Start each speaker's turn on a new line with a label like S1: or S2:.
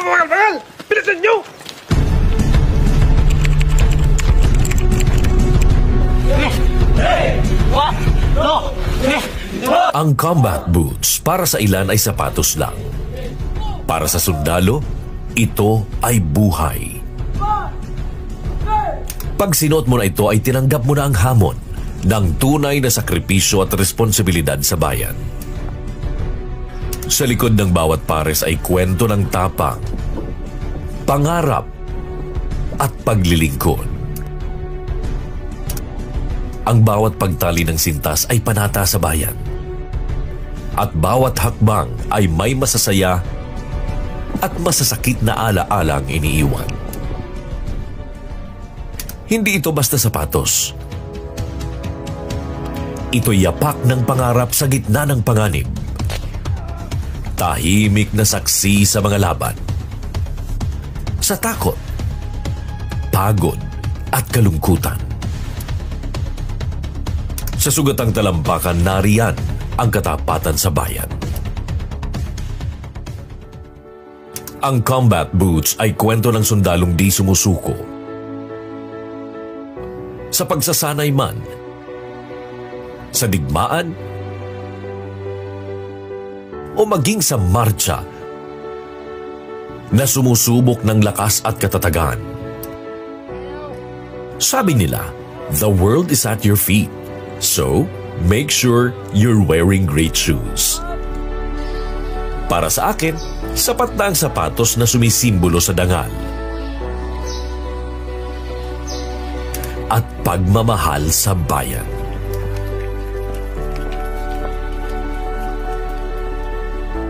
S1: mabagal! Bilisan nyo!
S2: Ang combat boots para sa ilan ay sapatos lang. Para sa sundalo, ito ay buhay. Pag sinuot mo na ito ay tinanggap mo na ang hamon ng tunay na sakripisyo at responsibilidad sa bayan. Sa likod ng bawat pares ay kwento ng tapang, pangarap at paglilingkod. Ang bawat pagtali ng sintas ay panata sa bayan. At bawat hakbang ay may masasaya at masasakit na alaala ang iniiwan. Hindi ito basta sapatos. Ito'y yapak ng pangarap sa gitna ng panganib. Tahimik na saksi sa mga laban. Sa takot, pagod at kalungkutan. Sa sugatang talampakan, nariyan ang katapatan sa bayan. Ang combat boots ay kwento ng sundalong di sumusuko. Sa pagsasanay man, sa digmaan, o maging sa marcha na sumusubok ng lakas at katatagan. Sabi nila, the world is at your feet. So, make sure you're wearing great shoes. Para sa akin, sapat na ang sapatos na sumisimbolo sa dangal at pagmamahal sa bayan.